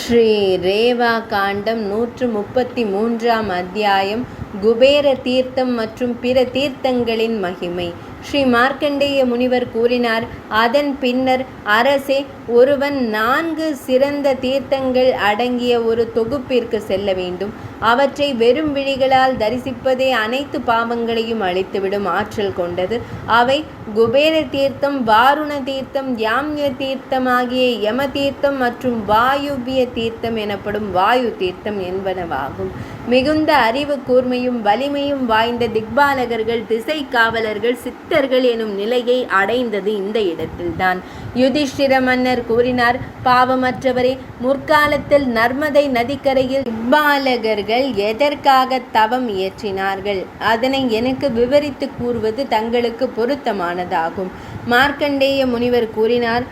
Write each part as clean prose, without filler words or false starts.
ஸ்ரீ ரேவா காண்டம் 133ஆம் அத்தியாயம் குபேர தீர்த்தம் மற்றும் பிற தீர்த்தங்களின் மகிமை. ஸ்ரீ மார்க்கண்டேய முனிவர் கூறினார், அதன் பின்னர், அரசே, ஒருவன் 4 சிறந்த தீர்த்தங்கள் அடங்கிய ஒரு தொகுப்பிற்கு செல்ல வேண்டும். அவற்றை வெறும் விழிகளால் தரிசிப்பதே அனைத்து பாவங்களையும் அழித்துவிடும் ஆற்றல் கொண்டது. அவை குபேர தீர்த்தம், வாருண தீர்த்தம், யாம்ய தீர்த்தம் ஆகிய யம தீர்த்தம் மற்றும் வாயுவிய தீர்த்தம் எனப்படும் வாயு தீர்த்தம் என்பனவாகும். மிகுந்த அறிவு கூர்மையும் வலிமையும் வாய்ந்த திக்பாலகர்கள், திசை காவலர்கள், சித்தர்கள் எனும் நிலையை அடைந்தது இந்த இடத்தில்தான். யுதிஷ்டிர மன்னர் கூறினார், பாவமற்றவரே, முற்காலத்தில் நர்மதை நதிக்கரையில் திக்பாலகர்கள் எதற்காக தவம் இயற்றினார்கள்? அதனை எனக்கு விவரித்து கூறுவது தங்களுக்கு பொருத்தமானதாகும். மார்க்கண்டேய முனிவர் கூறினார்,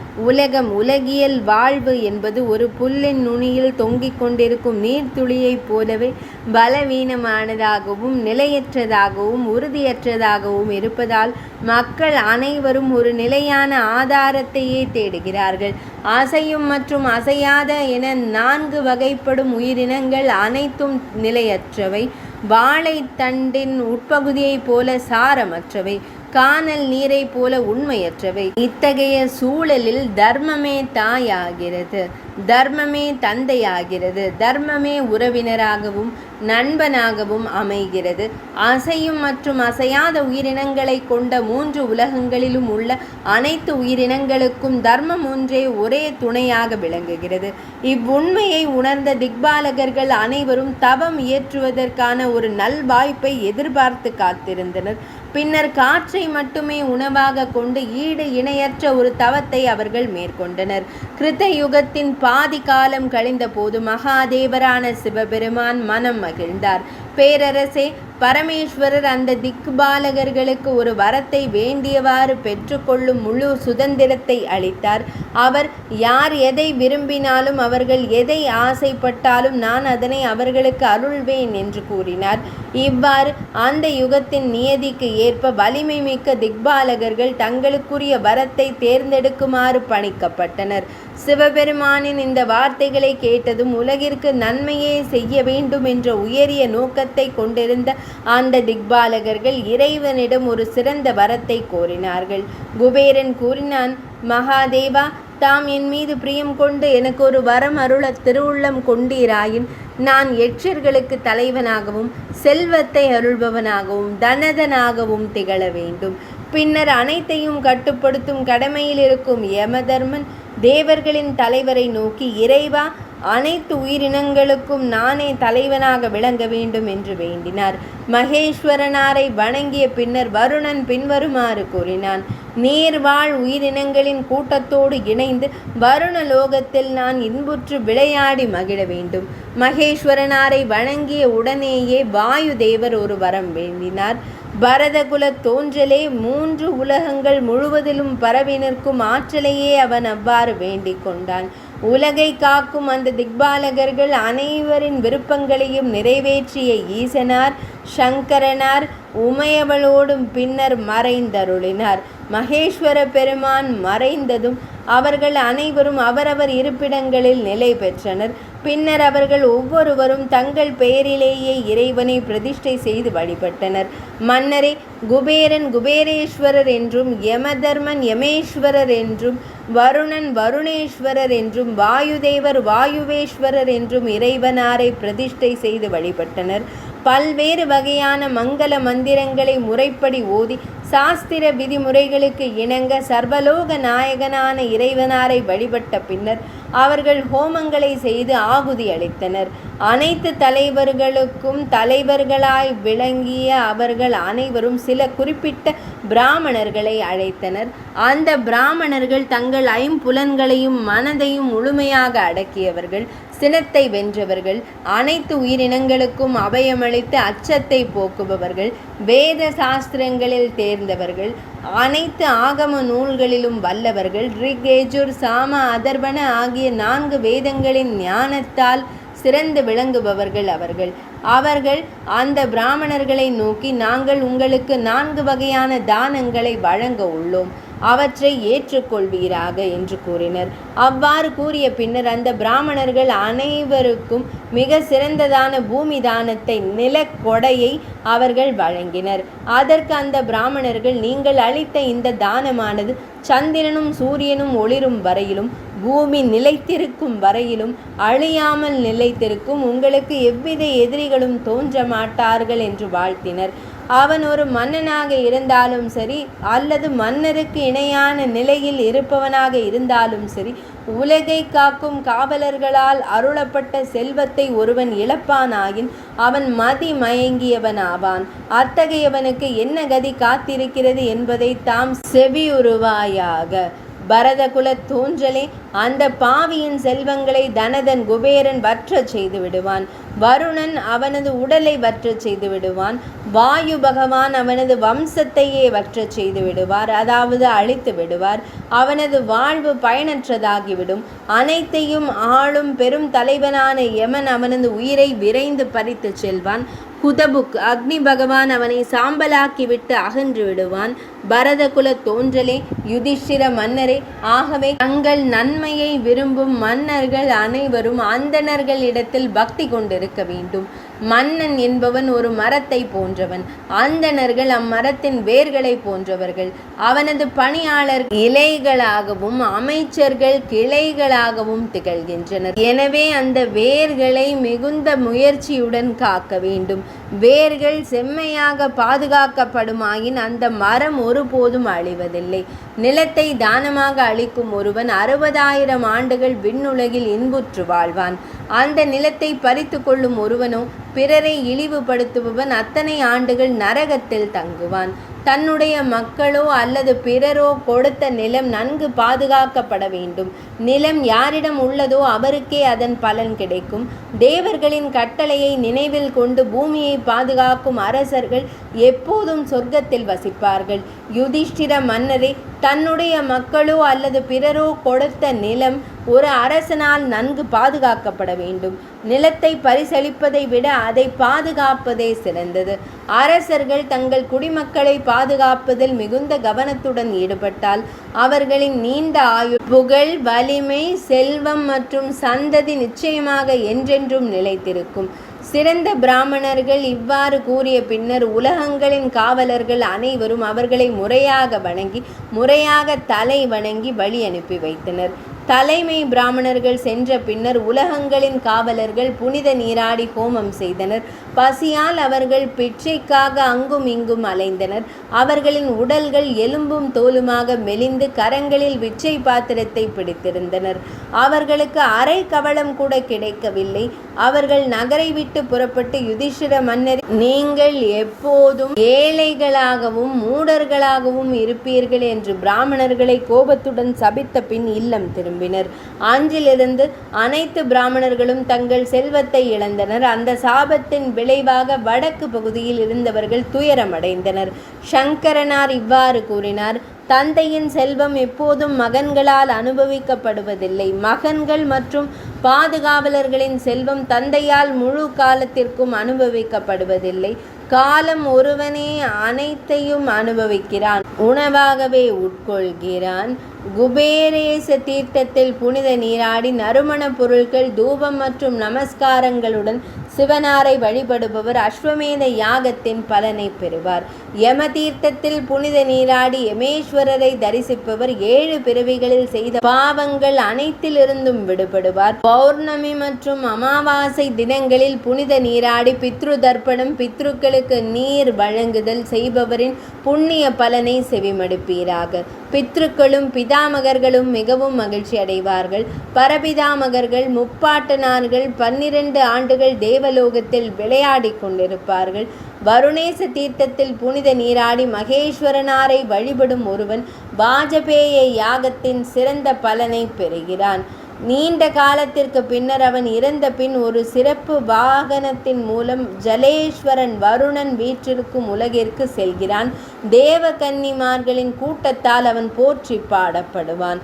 உலகியல் வாழ்வு என்பது ஒரு புல்லின் நுனியில் தொங்கிக் கொண்டிருக்கும் நீர்த்துளியைப் போலவே பலவீனமானதாகவும் நிலையற்றதாகவும் உறுதியற்றதாகவும் இருப்பதால் மக்கள் அனைவரும் ஒரு நிலையான ஆதாரத்தையே தேடுகிறார்கள். அசையும் மற்றும் அசையாத என 4 வகைப்படும் உயிரினங்கள் அனைத்தும் நிலையற்றவை. வாழைத்தண்டின் உட்பகுதியைப் போல சாரமற்றவை, கானல் நீரை போல உண்மையற்றவை. இத்தகைய சூழலில் தர்மமே தாயாகிறது, தர்மமே தந்தையாகிறது, தர்மமே உறவினராகவும் நண்பனாகவும் அமைகிறது. அசையும் மற்றும் அசையாத உயிரினங்களை கொண்ட 3 உலகங்களிலும் உள்ள அனைத்து உயிரினங்களுக்கும் தர்மம் ஒன்றே ஒரே துணையாக விளங்குகிறது. இவ்வுண்மையை உணர்ந்த திக்பாலகர்கள் அனைவரும் தவம் இயற்றுவதற்கான ஒரு நல்வாய்ப்பை எதிர்பார்த்து காத்திருந்தனர். பின்னர் காற்றை மட்டுமே உணவாக கொண்டு ஈடு இணையற்ற ஒரு தவத்தை அவர்கள் மேற்கொண்டனர். கிருத்த யுகத்தின் பாதி காலம் கழிந்த போது மகாதேவரான சிவபெருமான் மனம் மகிழ்ந்தார். பேரரசே, பரமேஸ்வரர் அந்த திக்பாலகர்களுக்கு ஒரு வரத்தை வேண்டியவாறு பெற்றுக்கொள்ளும் முழு சுதந்திரத்தை அளித்தார். அவர் யார் எதை விரும்பினாலும், அவர்கள் எதை ஆசைப்பட்டாலும் நான் அதனை அவர்களுக்கு அருள்வேன் என்று கூறினார். இவ்வாறு அந்த யுகத்தின் நியதிக்கு ஏற்ப வலிமை மிக்க திக்பாலகர்கள் தங்களுக்குரிய வரத்தை தேர்ந்தெடுக்குமாறு பணிக்கப்பட்டனர். சிவபெருமானின் இந்த வார்த்தைகளை கேட்டதும் உலகிற்கு நன்மையே செய்ய வேண்டும் என்ற உயரிய நோக்கத்தை கொண்டிருந்த அந்த திக்பாலகர்கள் இறைவனிடம் ஒரு சிறந்த வரத்தை கோரினார்கள். குபேரன் கூறினான், மகாதேவா, தாம் என் மீது பிரியம் கொண்டு எனக்கு ஒரு வரம் அருள திருவுள்ளம் கொண்டீராயின் நான் யட்சர்களுக்கு தலைவனாகவும் செல்வத்தை அருள்பவனாகவும் தனதனாகவும் திகழ வேண்டும். பின்னர் அனைத்தையும் கட்டுப்படுத்தும் கடமையில் இருக்கும் யமதர்மன் தேவர்களின் தலைவரை நோக்கி, இறைவா, அனைத்து உயிரினங்களுக்கும் நானே தலைவனாக விளங்க வேண்டும் என்று வேண்டினார். மகேஸ்வரனாரை வணங்கிய பின்னர் வருணன் பின்வருமாறு கூறினான், நீர்வாழ் உயிரினங்களின் கூட்டத்தோடு இணைந்து வருண லோகத்தில் நான் இன்புற்று விளையாடி மகிழ வேண்டும். மகேஸ்வரனாரை வணங்கிய உடனேயே வாயு தேவர் ஒரு வரம் வேண்டினார். பரதகுல தோன்றலே, 3 உலகங்கள் முழுவதிலும் பரவி நிற்கும் ஆற்றலையே அவன் அவ்வாறு வேண்டிக் கொண்டான். உலகை காக்கும் அந்த திக்பாலகர்கள் அனைவரின் விருப்பங்களையும் நிறைவேற்றிய ஈசனார் சங்கரனார் உமையவளோடும் பின்னர் மறைந்தருளினார். மகேஸ்வர பெருமான் மறைந்ததும் அவர்கள் அனைவரும் அவரவர் இருப்பிடங்களில் நிலை பெற்றனர். பின்னர் அவர்கள் ஒவ்வொருவரும் தங்கள் பெயரிலேயே இறைவனை பிரதிஷ்டை செய்து வழிபட்டனர். மன்னரே, குபேரன் குபேரேஸ்வரர் என்றும், யமதர்மன் யமேஸ்வரர் என்றும், வருணன் வருணேஸ்வரர் என்றும், வாயுதேவர் வாயுவேஸ்வரர் என்றும் இறைவனாரை பிரதிஷ்டை செய்து வழிபட்டனர். பல்வேறு வகையான மங்கள மந்திரங்களை முறைப்படி ஓதி சாஸ்திர விதிமுறைகளுக்கு இணங்க சர்வலோக நாயகனான இறைவனாரை வழிபட்ட பின்னர் அவர்கள் ஹோமங்களை செய்து ஆகுதி அளித்தனர். அனைத்து தலைவர்களுக்கும் தலைவர்களாய் விளங்கிய அவர்கள் அனைவரும் சில குறிப்பிட்ட பிராமணர்களை அழைத்தனர். அந்த பிராமணர்கள் தங்கள் 5 புலன்களையும் மனதையும் முழுமையாக அடக்கியவர்கள், சினத்தை வென்றவர்கள், அனைத்து உயிரினங்களுக்கும் அபயமளித்து அச்சத்தை போக்குபவர்கள், வேத சாஸ்திரங்களில் தேர்ந்தவர்கள், அனைத்து ஆகம நூல்களிலும் வல்லவர்கள், ரிக், யஜுர், சாம, அதர்வண ஆகிய 4 வேதங்களின் ஞானத்தால் சிறந்து விளங்குபவர்கள் அவர்கள் அந்த பிராமணர்களை நோக்கி, நாங்கள் உங்களுக்கு 4 வகையான தானங்களை வழங்க உள்ளோம். அவற்றை ஏற்றுக்கொள்வீராக என்று கூறினர். அவ்வாறு கூறிய பின்னர் அந்த பிராமணர்கள் அனைவருக்கும் மிக சிறந்ததான பூமி தானத்தை, நிலக்கொடையை அவர்கள் வழங்கினர். அதற்கு அந்த பிராமணர்கள், நீங்கள் அளித்த இந்த தானமானது சந்திரனும் சூரியனும் ஒளிரும் வரையிலும், பூமி நிலைத்திருக்கும் வரையிலும் அழியாமல் நிலைத்திருக்கும், உங்களுக்கு எவ்வித எதிரிகளும் தோன்ற மாட்டார்கள் என்று வாழ்த்தினர். அவன் ஒரு மன்னனாக இருந்தாலும் சரி, அல்லது மன்னருக்கு இணையான நிலையில் இருப்பவனாக இருந்தாலும் சரி, உலகை காக்கும் காவலர்களால் அருளப்பட்ட செல்வத்தை ஒருவன் இழப்பானாயின் அவன் மதி மயங்கியவன் ஆவான். அத்தகையவனுக்கு என்ன கதி காத்திருக்கிறது என்பதை தாம் செவியுறுவாயாக. பரதகுல தோன்றலே, அந்த பாவியின் செல்வங்களை தனதன் குபேரன் வற்றச் செய்து விடுவான். வருணன் அவனது உடலை வற்றச் செய்து விடுவான். வாயு பகவான் அவனது வம்சத்தையே வற்றச் செய்து விடுவார், அதாவது அழித்து விடுவார். அவனது வாழ்வு பயனற்றதாகிவிடும். அனைத்தையும் ஆளும் பெரும் தலைவனான யமன் அவனது உயிரை விரைந்து பறித்து செல்வான். குதபுக், அக்னி பகவான் அவனை சாம்பலாக்கிவிட்டு அகன்று விடுவான். பரதகுல தோன்றலே, யுதிஷ்டிர மன்னரே, ஆகவே தங்கள் நன்மையை விரும்பும் மன்னர்கள் அனைவரும் அந்தணர்கள் இடத்தில் பக்தி கொண்டிருக்க வேண்டும். மன்னன் என்பவன் ஒரு மரத்தை போன்றவன். அந்தணர்கள் அம்மரத்தின் வேர்களை போன்றவர்கள். அவனது பணியாளர் இலைகளாகவும் அமைச்சர்கள் கிளைகளாகவும் திகழ்கின்றனர். எனவே அந்த வேர்களை மிகுந்த முயற்சியுடன் காக்க வேண்டும். வேர்கள் செம்மையாக பாதுகாக்கப்படுமாயின் அந்த மரம் ஒருபோதும் அழிவதில்லை. நிலத்தை தானமாக அளிக்கும் ஒருவன் 60,000 ஆண்டுகள் விண்ணுலகில் இன்புற்று வாழ்வான். அந்த நிலத்தை பறித்து கொள்ளும் ஒருவனோ, பிறரை இழிவுபடுத்துபவன் அத்தனை ஆண்டுகள் நரகத்தில் தங்குவான். தன்னுடைய மக்களோ அல்லது பிறரோ கொடுத்த நிலம் நன்கு பாதுகாக்கப்பட வேண்டும். நிலம் யாரிடம் உள்ளதோ அவருக்கே அதன் பலன் கிடைக்கும். தேவர்களின் கட்டளையை நினைவில் கொண்டு பூமியை பாதுகாக்கும் அரசர்கள் எப்போதும் சொர்க்கத்தில் வசிப்பார்கள். யுதிஷ்டிர மன்னரே, தன்னுடைய மக்களோ அல்லது பிறரோ கொடுத்த நிலம் ஒரு அரசனால் நன்கு பாதுகாக்கப்பட வேண்டும். நிலத்தை பரிசளிப்பதை விட அதை பாதுகாப்பதே சிறந்தது. அரசர்கள் தங்கள் குடிமக்களை பாதுகாப்பதில் மிகுந்த கவனத்துடன் ஈடுபட்டால் அவர்களின் நீண்ட ஆயுள், புகழ், வலிமை, செல்வம் மற்றும் சந்ததி நிச்சயமாக என்றென்றும் நிலைத்திருக்கும். சிறந்த பிராமணர்கள் இவ்வாறு கூறிய பின்னர் உலகங்களின் காவலர்கள் அனைவரும் அவர்களை முறையாக வணங்கி முறையாக தலை வணங்கி வழி அனுப்பி வைத்தனர். தலைமை பிராமணர்கள் சென்ற பின்னர் உலகங்களின் காவலர்கள் புனித நீராடி ஹோமம் செய்தனர். பசியால் அவர்கள் பிச்சைக்காக அங்கும் இங்கும் அலைந்தனர். அவர்களின் உடல்கள் எலும்பும் தோலுமாக மெலிந்து கரங்களில் விச்சை பாத்திரத்தை பிடித்திருந்தனர். அவர்களுக்கு அரை கவளம் கூட கிடைக்கவில்லை. அவர்கள் நகரை விட்டு புறப்பட்டு, யுதிஷ்டிர மன்னர், நீங்கள் எப்போதும் ஏழைகளாகவும் மூடர்களாகவும் இருப்பீர்கள் என்று பிராமணர்களை கோபத்துடன் சபித்த பின் இல்லம் திரும்பினர். அன்றிலிருந்து அனைத்து பிராமணர்களும் தங்கள் செல்வத்தை இழந்தனர். அந்த சாபத்தின் விளைவாக வடக்கு பகுதியில் இருந்தவர்கள் துயரமடைந்தனர். சங்கரனார் இவ்வாறு கூறினார்: தந்தையின் செல்வம் எப்போதும் மகன்களால் அனுபவிக்கப்படுவதில்லை. மகன்கள் மற்றும் பாதுகாவலர்களின் செல்வம் தந்தையால் முழு காலத்திற்கும் அனுபவிக்கப்படுவதில்லை. காலம் ஒருவனே அனைத்தையும் அனுபவிக்கிறான், உணவாகவே உட்கொள்கிறான். குபேரேச தீர்த்தத்தில் புனித நீராடி நறுமண பொருட்கள், தூபம் மற்றும் நமஸ்காரங்களுடன் சிவனாரை வழிபடுபவர் அஸ்வமேத யாகத்தின் பலனை பெறுவார். யம தீர்த்தத்தில் புனித நீராடி யமேஸ்வரரை தரிசிப்பவர் 7 பிறவிகளில் செய்த பாவங்கள் அனைத்திலிருந்தும் விடுபடுவார். பௌர்ணமி மற்றும் அமாவாசை தினங்களில் புனித நீராடி பித்ரு தர்ப்பணம், பித்ருக்களுக்கு நீர் வழங்குதல் செய்பவரின் புண்ணிய பலனை செவிமடுப்பீராக. பித்ருக்களும் பிதாமகர்களும் மிகவும் மகிழ்ச்சி அடைவார்கள். பரபிதாமகர்கள், முப்பாட்டனார்கள் 12 ஆண்டுகள் தேவலோகத்தில் விளையாடி கொண்டிருப்பார்கள். வருணேச தீர்த்தத்தில் புனித நீராடி மகேஸ்வரனாரை வழிபடும் ஒருவன் வாஜபேய யாகத்தின் சிறந்த பலனை பெறுகிறான். நீண்ட காலத்திற்கு பின்னர் அவன் இறந்த பின் ஒரு சிறப்பு வாகனத்தின் மூலம் ஜலேஸ்வரன் வருணன் வீற்றிருக்கும் உலகிற்கு செல்கிறான். தேவகன்னிமார்களின் கூட்டத்தால் அவன் போற்றி பாடப்படுவான்.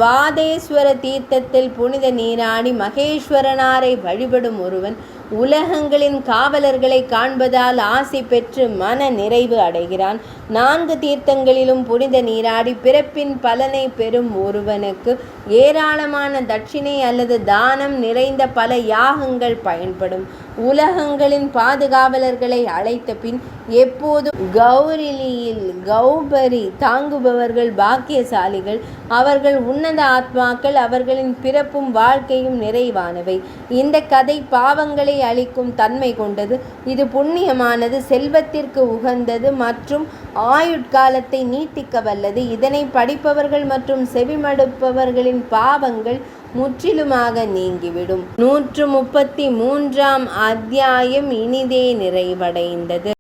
வாதேஸ்வர தீர்த்தத்தில் புனித நீராடி மகேஸ்வரனாரை வழிபடும் ஒருவன் உலகங்களின் காவலர்களை காண்பதால் ஆசி பெற்று மன நிறைவு அடைகிறான். 4 தீர்த்தங்களிலும் புனித நீராடி பிறப்பின் பலனை பெறும் ஒருவனுக்கு ஏராளமான தட்சிணை அல்லது தானம் நிறைந்த பல யாகங்கள் பயன்படும். உலகங்களின் பாதுகாவலர்களை அழைத்த பின் எப்போதும் கௌரிலியில் கௌபரி தாங்குபவர்கள் பாக்கியசாலிகள். அவர்கள் உன்னத ஆத்மாக்கள். அவர்களின் பிறப்பும் வாழ்க்கையும் நிறைவானவை. இந்த கதை பாவங்களை அழிக்கும் தன்மை கொண்டது. இது புண்ணியமானது, செல்வத்திற்கு உகந்தது மற்றும் ஆயுட்காலத்தை நீட்டிக்க வல்லது. இதனை படிப்பவர்கள் மற்றும் செவிமடுப்பவர்களின் பாவங்கள் முற்றிலுமாக நீங்கிவிடும். 133ஆம் அத்தியாயம் இனிதே நிறைவடைந்தது.